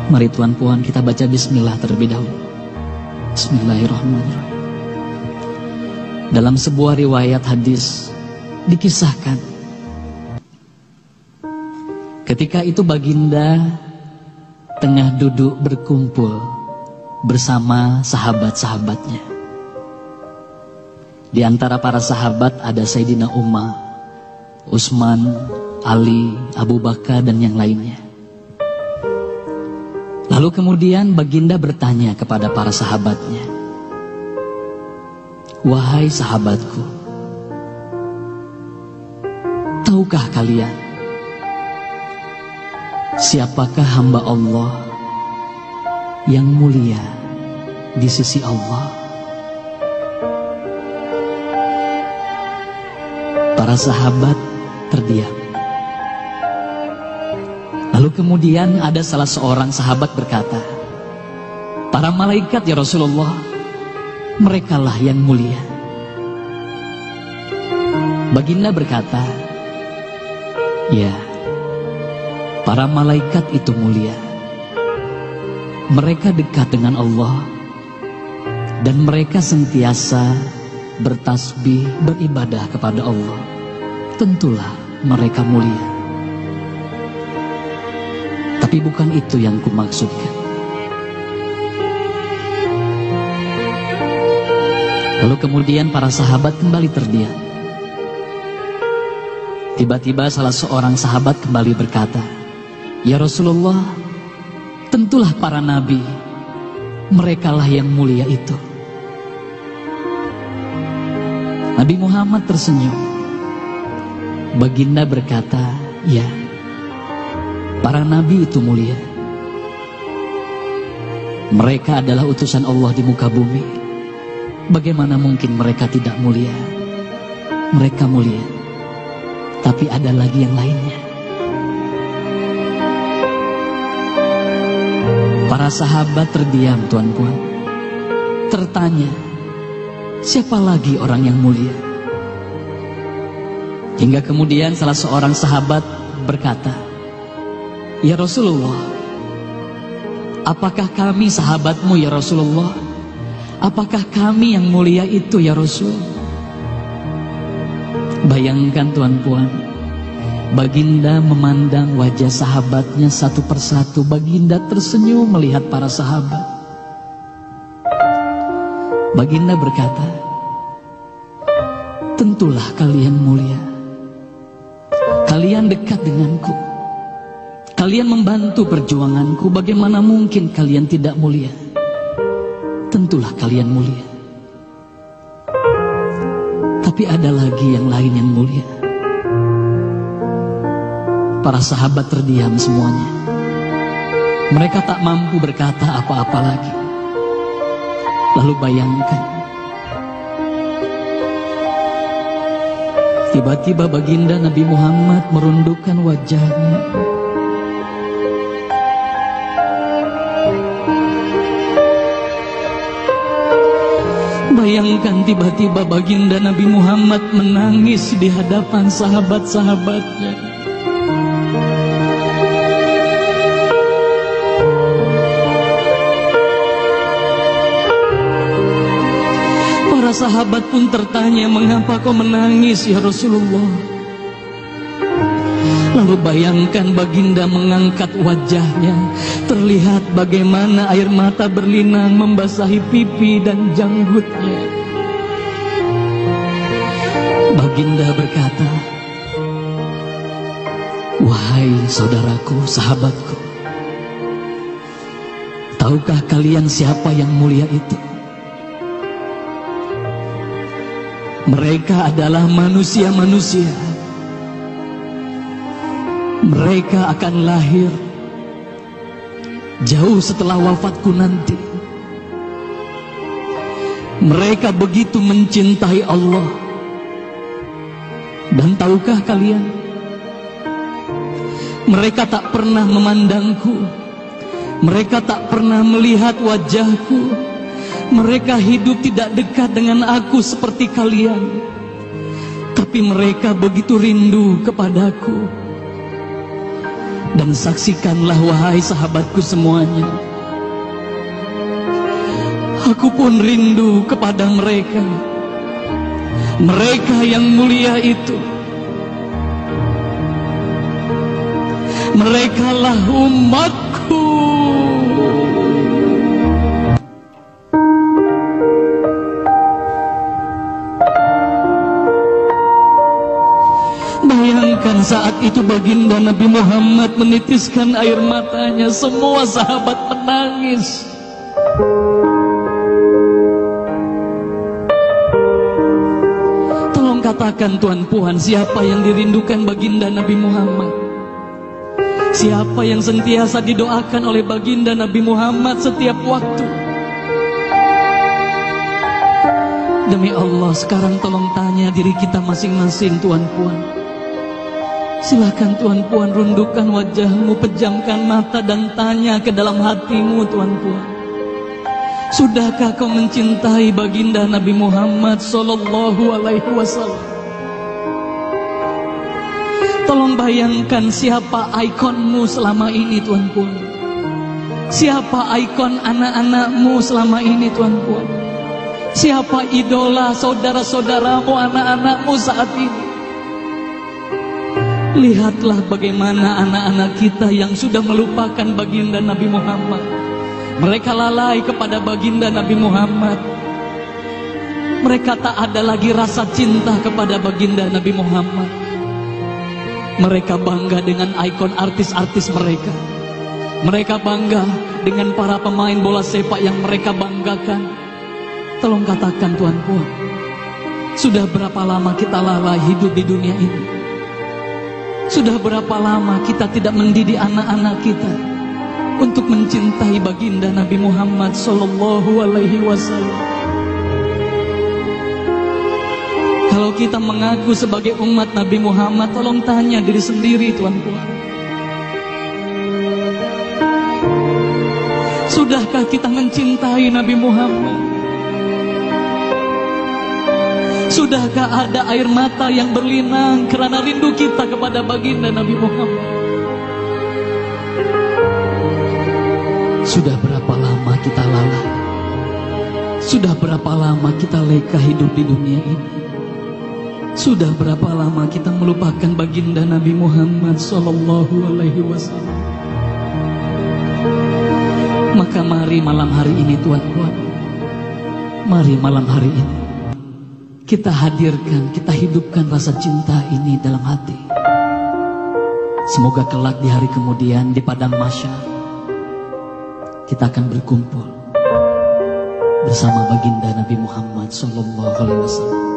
Mari Tuan Puan kita baca bismillah terlebih dahulu. Bismillahirrahmanirrahim. Dalam sebuah riwayat hadis dikisahkan, ketika itu baginda tengah duduk berkumpul bersama sahabat-sahabatnya. Di antara para sahabat ada Sayyidina Umar, Utsman, Ali, Abu Bakar dan yang lainnya. Lalu kemudian baginda bertanya kepada para sahabatnya, "Wahai sahabatku, tahukah kalian siapakah hamba Allah yang mulia di sisi Allah?" Para sahabat terdiam. Lalu kemudian ada salah seorang sahabat berkata, "Para malaikat ya Rasulullah, merekalah yang mulia." Baginda berkata, "Ya, para malaikat itu mulia. Mereka dekat dengan Allah dan mereka sentiasa bertasbih, beribadah kepada Allah. Tentulah mereka mulia. Tapi bukan itu yang kumaksudkan." Lalu kemudian para sahabat kembali terdiam. Tiba-tiba salah seorang sahabat kembali berkata, "Ya Rasulullah, tentulah para nabi, merekalah yang mulia itu." Nabi Muhammad tersenyum. Baginda berkata, "Ya, para nabi itu mulia. Mereka adalah utusan Allah di muka bumi. Bagaimana mungkin mereka tidak mulia? Mereka mulia. Tapi ada lagi yang lainnya." Para sahabat terdiam, Tuan Puan. Tertanya, siapa lagi orang yang mulia? Hingga kemudian salah seorang sahabat berkata, "Ya Rasulullah, apakah kami sahabatmu ya Rasulullah? Apakah kami yang mulia itu ya Rasul?" Bayangkan Tuan Puan, baginda memandang wajah sahabatnya satu persatu. Baginda tersenyum melihat para sahabat. Baginda berkata, "Tentulah kalian mulia. Kalian dekat denganku. Kalian membantu perjuanganku. Bagaimana mungkin kalian tidak mulia? Tentulah kalian mulia. Tapi ada lagi yang lain yang mulia." Para sahabat terdiam semuanya. Mereka tak mampu berkata apa-apa lagi. Lalu bayangkan, tiba-tiba baginda Nabi Muhammad merundukkan wajahnya. Bayangkan tiba-tiba baginda Nabi Muhammad menangis di hadapan sahabat-sahabatnya. Para sahabat pun tertanya, "Mengapa kau menangis ya Rasulullah?" Lalu bayangkan baginda mengangkat wajahnya. Terlihat bagaimana air mata berlinang membasahi pipi dan janggutnya. Baginda berkata, "Wahai saudaraku, sahabatku, tahukah kalian siapa yang mulia itu? Mereka adalah manusia-manusia. Mereka akan lahir jauh setelah wafatku nanti. Mereka begitu mencintai Allah. Dan tahukah kalian, mereka tak pernah memandangku. Mereka tak pernah melihat wajahku. Mereka hidup tidak dekat dengan aku seperti kalian. Tapi mereka begitu rindu kepadaku. Dan saksikanlah wahai sahabatku semuanya, aku pun rindu kepada mereka, mereka yang mulia itu. Merekalah umatku. Bayangkan saat itu baginda Nabi Muhammad menitiskan air matanya, semua sahabat menangis. Tolong katakan tuan puan, siapa yang dirindukan baginda Nabi Muhammad? Siapa yang sentiasa didoakan oleh baginda Nabi Muhammad setiap waktu? Demi Allah, sekarang tolong tanya diri kita masing-masing tuan puan. Silakan tuan puan rundukkan wajahmu, pejamkan mata dan tanya ke dalam hatimu tuan puan. Sudahkah kau mencintai baginda Nabi Muhammad sallallahu alaihi wasallam? Tolong bayangkan siapa ikonmu selama ini tuan puan. Siapa ikon anak-anakmu selama ini tuan puan. Siapa idola saudara-saudaramu, anak-anakmu saat ini. Lihatlah bagaimana anak-anak kita yang sudah melupakan baginda Nabi Muhammad. Mereka lalai kepada baginda Nabi Muhammad. Mereka tak ada lagi rasa cinta kepada baginda Nabi Muhammad. Mereka bangga dengan ikon artis-artis mereka. Mereka bangga dengan para pemain bola sepak yang mereka banggakan. Tolong katakan tuan puan, sudah berapa lama kita lalai hidup di dunia ini? Sudah berapa lama kita tidak mendidik anak-anak kita untuk mencintai baginda Nabi Muhammad sallallahu alaihi wasallam? Kalau kita mengaku sebagai umat Nabi Muhammad, tolong tanya diri sendiri tuan puan. Sudahkah kita mencintai Nabi Muhammad? Sudahkah ada air mata yang berlinang karena rindu kita kepada baginda Nabi Muhammad? Sudah berapa lama kita lalai? Sudah berapa lama kita leka hidup di dunia ini? Sudah berapa lama kita melupakan baginda Nabi Muhammad sallallahu alaihi wasallam? Maka mari malam hari ini tuan-tuan, mari malam hari ini kita hadirkan, kita hidupkan rasa cinta ini dalam hati. Semoga kelak di hari kemudian di padang mahsyar kita akan berkumpul bersama baginda Nabi Muhammad sallallahu alaihi wasallam.